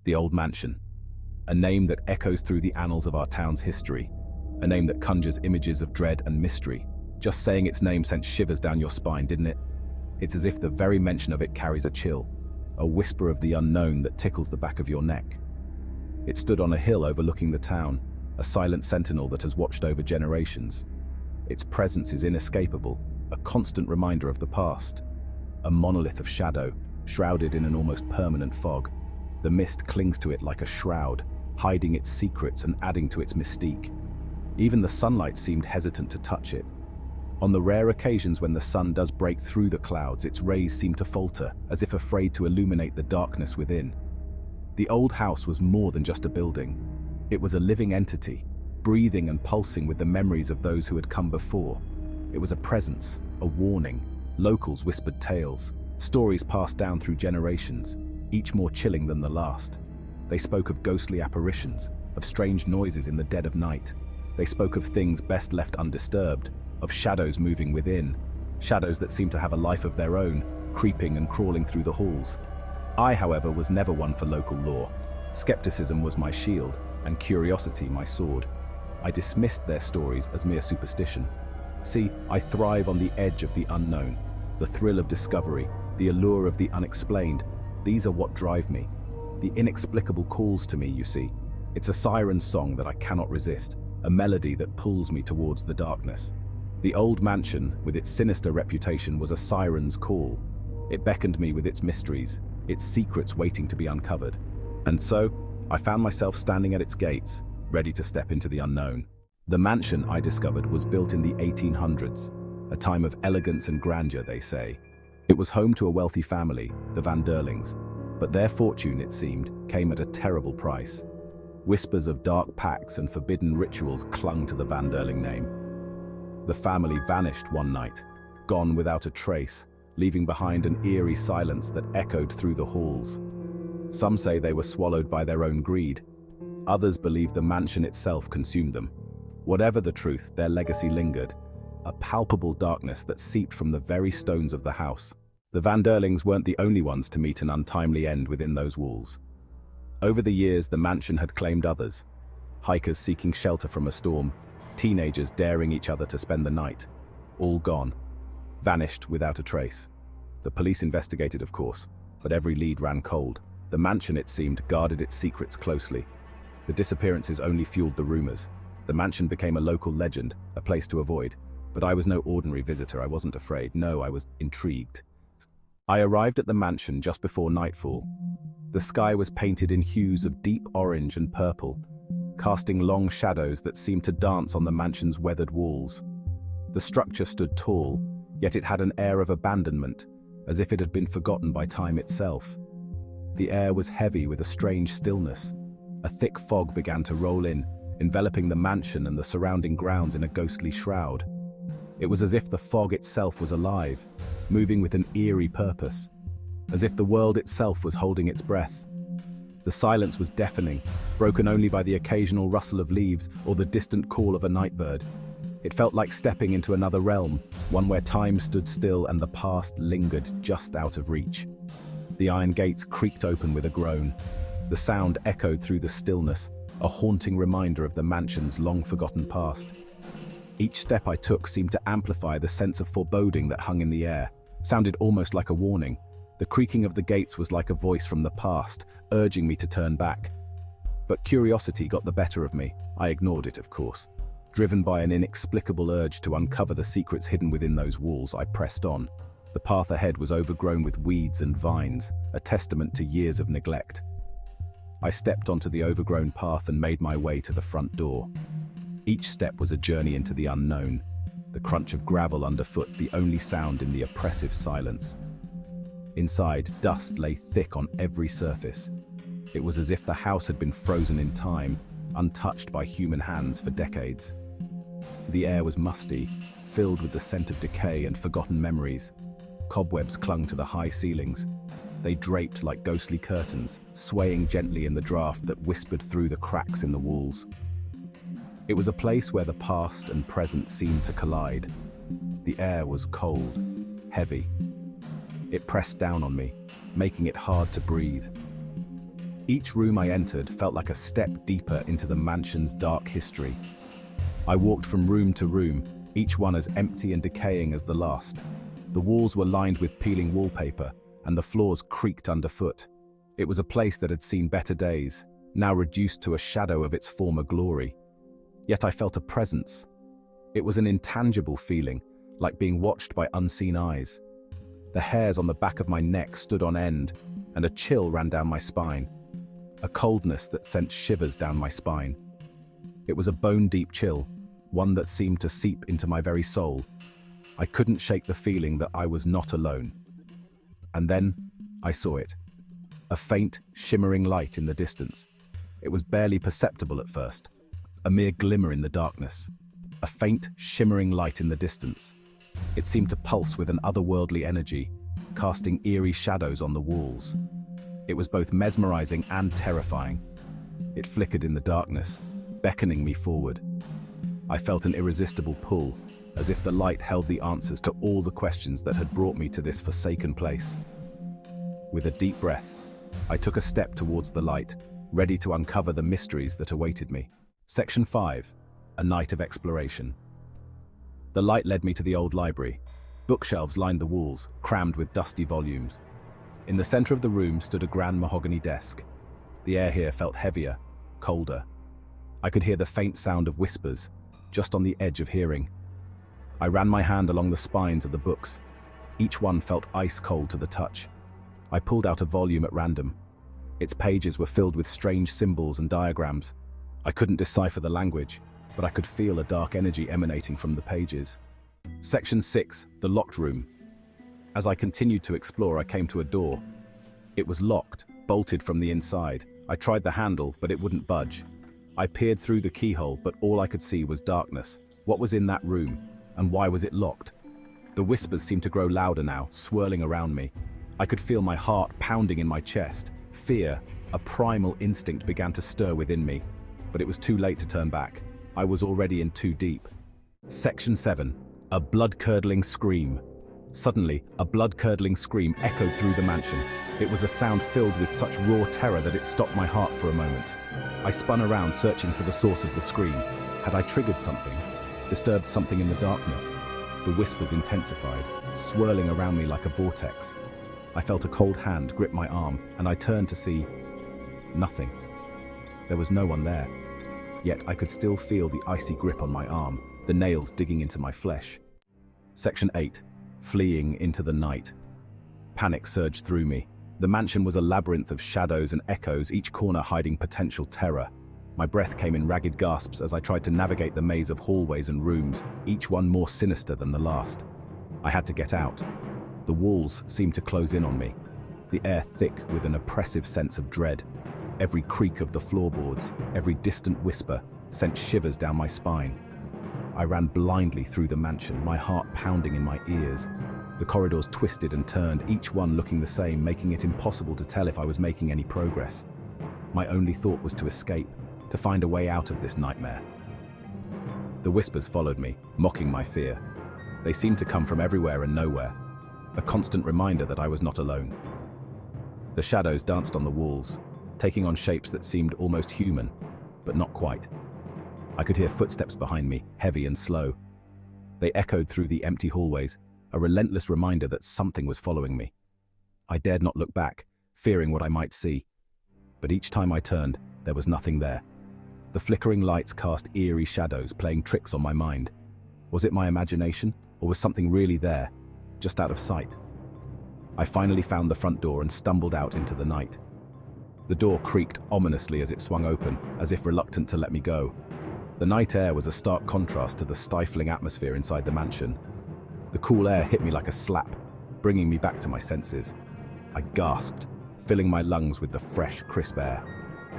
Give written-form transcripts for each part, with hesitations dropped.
The Old Mansion. A name that echoes through the annals of our town's history. A name that conjures images of dread and mystery. Just saying its name sent shivers down your spine, didn't it? It's as if the very mention of it carries a chill, a whisper of the unknown that tickles the back of your neck. It stood on a hill overlooking the town, a silent sentinel that has watched over generations. Its presence is inescapable, a constant reminder of the past. A monolith of shadow, shrouded in an almost permanent fog. The mist clings to it like a shroud, hiding its secrets and adding to its mystique. Even the sunlight seemed hesitant to touch it. On the rare occasions when the sun does break through the clouds, its rays seem to falter, as if afraid to illuminate the darkness within. The old house was more than just a building. It was a living entity, breathing and pulsing with the memories of those who had come before. It was a presence, a warning. Locals whispered tales, stories passed down through generations, each more chilling than the last. They spoke of ghostly apparitions, of strange noises in the dead of night. They spoke of things best left undisturbed, of shadows moving within, shadows that seemed to have a life of their own, creeping and crawling through the halls. I, however, was never one for local lore. Skepticism was my shield, and curiosity my sword. I dismissed their stories as mere superstition. See, I thrive on the edge of the unknown, the thrill of discovery, the allure of the unexplained. These are what drive me. The inexplicable calls to me, you see. It's a siren song that I cannot resist, a melody that pulls me towards the darkness. The old mansion, with its sinister reputation, was a siren's call. It beckoned me with its mysteries, its secrets waiting to be uncovered. And so, I found myself standing at its gates, ready to step into the unknown. The mansion, I discovered, was built in the 1800s, a time of elegance and grandeur, they say. It was home to a wealthy family, the Van Derlings, but their fortune, it seemed, came at a terrible price. Whispers of dark pacts and forbidden rituals clung to the Van Derling name. The family vanished one night, gone without a trace, leaving behind an eerie silence that echoed through the halls. Some say they were swallowed by their own greed. Others believe the mansion itself consumed them. Whatever the truth, their legacy lingered, a palpable darkness that seeped from the very stones of the house. The Van Derlings weren't the only ones to meet an untimely end within those walls. Over the years, the mansion had claimed others. Hikers seeking shelter from a storm, teenagers daring each other to spend the night. All gone. Vanished without a trace. The police investigated, of course, but every lead ran cold. The mansion, it seemed, guarded its secrets closely. The disappearances only fueled the rumors. The mansion became a local legend, a place to avoid. But I was no ordinary visitor. I wasn't afraid. No, I was intrigued. I arrived at the mansion just before nightfall. The sky was painted in hues of deep orange and purple, casting long shadows that seemed to dance on the mansion's weathered walls. The structure stood tall, yet it had an air of abandonment, as if it had been forgotten by time itself. The air was heavy with a strange stillness. A thick fog began to roll in, enveloping the mansion and the surrounding grounds in a ghostly shroud. It was as if the fog itself was alive, moving with an eerie purpose, as if the world itself was holding its breath. The silence was deafening, broken only by the occasional rustle of leaves or the distant call of a nightbird. It felt like stepping into another realm, one where time stood still and the past lingered just out of reach. The iron gates creaked open with a groan. The sound echoed through the stillness, a haunting reminder of the mansion's long-forgotten past. Each step I took seemed to amplify the sense of foreboding that hung in the air, sounded almost like a warning. The creaking of the gates was like a voice from the past, urging me to turn back. But curiosity got the better of me. I ignored it, of course. Driven by an inexplicable urge to uncover the secrets hidden within those walls, I pressed on. The path ahead was overgrown with weeds and vines, a testament to years of neglect. I stepped onto the overgrown path and made my way to the front door. Each step was a journey into the unknown, the crunch of gravel underfoot the only sound in the oppressive silence. Inside, dust lay thick on every surface. It was as if the house had been frozen in time, untouched by human hands for decades. The air was musty, filled with the scent of decay and forgotten memories. Cobwebs clung to the high ceilings. They draped like ghostly curtains, swaying gently in the draft that whispered through the cracks in the walls. It was a place where the past and present seemed to collide. The air was cold, heavy. It pressed down on me, making it hard to breathe. Each room I entered felt like a step deeper into the mansion's dark history. I walked from room to room, each one as empty and decaying as the last. The walls were lined with peeling wallpaper, and the floors creaked underfoot. It was a place that had seen better days, now reduced to a shadow of its former glory. Yet I felt a presence. It was an intangible feeling, like being watched by unseen eyes. The hairs on the back of my neck stood on end, and a chill ran down my spine. A coldness that sent shivers down my spine. It was a bone-deep chill, one that seemed to seep into my very soul. I couldn't shake the feeling that I was not alone. And then, I saw it. A faint, shimmering light in the distance. It was barely perceptible at first. A mere glimmer in the darkness. A faint, shimmering light in the distance. It seemed to pulse with an otherworldly energy, casting eerie shadows on the walls. It was both mesmerizing and terrifying. It flickered in the darkness, beckoning me forward. I felt an irresistible pull, as if the light held the answers to all the questions that had brought me to this forsaken place. With a deep breath, I took a step towards the light, ready to uncover the mysteries that awaited me. Section 5. A Night of Exploration. The light led me to the old library. Bookshelves lined the walls, crammed with dusty volumes. In the center of the room stood a grand mahogany desk. The air here felt heavier, colder. I could hear the faint sound of whispers, just on the edge of hearing. I ran my hand along the spines of the books. Each one felt ice cold to the touch. I pulled out a volume at random. Its pages were filled with strange symbols and diagrams. I couldn't decipher the language, but I could feel a dark energy emanating from the pages. Section 6. The Locked Room. As I continued to explore, I came to a door. It was locked, bolted from the inside. I tried the handle, but it wouldn't budge. I peered through the keyhole, but all I could see was darkness. What was in that room, and why was it locked? The whispers seemed to grow louder now, swirling around me. I could feel my heart pounding in my chest. Fear, a primal instinct, began to stir within me. But it was too late to turn back. I was already in too deep. Section 7. A blood-curdling scream. Suddenly, a blood-curdling scream echoed through the mansion. It was a sound filled with such raw terror that it stopped my heart for a moment. I spun around, searching for the source of the scream. Had I triggered something? Disturbed something in the darkness? The whispers intensified, swirling around me like a vortex. I felt a cold hand grip my arm, and I turned to see nothing. There was no one there. Yet I could still feel the icy grip on my arm, the nails digging into my flesh. Section 8. Fleeing into the night. Panic surged through me. The mansion was a labyrinth of shadows and echoes, each corner hiding potential terror. My breath came in ragged gasps as I tried to navigate the maze of hallways and rooms, each one more sinister than the last. I had to get out. The walls seemed to close in on me, the air thick with an oppressive sense of dread. Every creak of the floorboards, every distant whisper, sent shivers down my spine. I ran blindly through the mansion, my heart pounding in my ears. The corridors twisted and turned, each one looking the same, making it impossible to tell if I was making any progress. My only thought was to escape, to find a way out of this nightmare. The whispers followed me, mocking my fear. They seemed to come from everywhere and nowhere, a constant reminder that I was not alone. The shadows danced on the walls, taking on shapes that seemed almost human, but not quite. I could hear footsteps behind me, heavy and slow. They echoed through the empty hallways, a relentless reminder that something was following me. I dared not look back, fearing what I might see. But each time I turned, there was nothing there. The flickering lights cast eerie shadows, playing tricks on my mind. Was it my imagination, or was something really there, just out of sight? I finally found the front door and stumbled out into the night. The door creaked ominously as it swung open, as if reluctant to let me go. The night air was a stark contrast to the stifling atmosphere inside the mansion. The cool air hit me like a slap, bringing me back to my senses. I gasped, filling my lungs with the fresh, crisp air.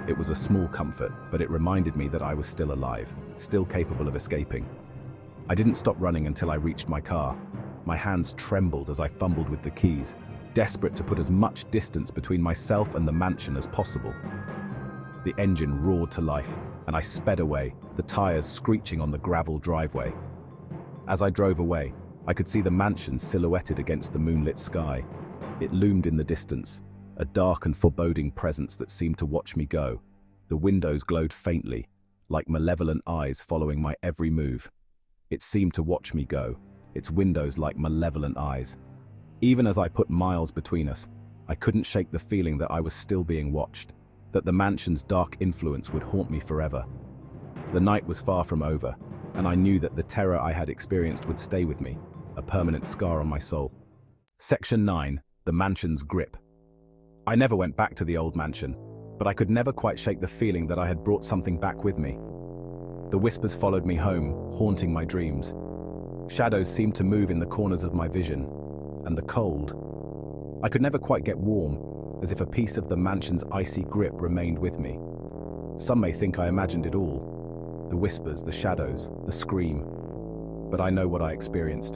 It was a small comfort, but it reminded me that I was still alive, still capable of escaping. I didn't stop running until I reached my car. My hands trembled as I fumbled with the keys, desperate to put as much distance between myself and the mansion as possible. The engine roared to life, and I sped away, the tires screeching on the gravel driveway. As I drove away, I could see the mansion silhouetted against the moonlit sky. It loomed in the distance, a dark and foreboding presence that seemed to watch me go. The windows glowed faintly, like malevolent eyes following my every move. It seemed to watch me go, its windows like malevolent eyes. Even as I put miles between us, I couldn't shake the feeling that I was still being watched, that the mansion's dark influence would haunt me forever. The night was far from over, and I knew that the terror I had experienced would stay with me, a permanent scar on my soul. Section 9. The Mansion's Grip. I never went back to the old mansion, but I could never quite shake the feeling that I had brought something back with me. The whispers followed me home, haunting my dreams. Shadows seemed to move in the corners of my vision, and the cold. I could never quite get warm, as if a piece of the mansion's icy grip remained with me. Some may think I imagined it all. The whispers, the shadows, the scream. But I know what I experienced.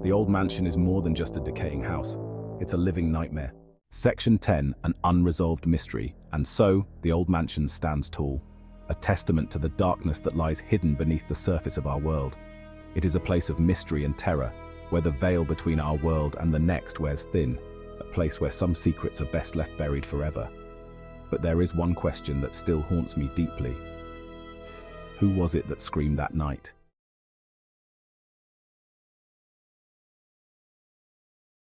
The old mansion is more than just a decaying house. It's a living nightmare. Section 10. An unresolved mystery. And so, the old mansion stands tall, a testament to the darkness that lies hidden beneath the surface of our world. It is a place of mystery and terror, where the veil between our world and the next wears thin, a place where some secrets are best left buried forever. But there is one question that still haunts me deeply. Who was it that screamed that night?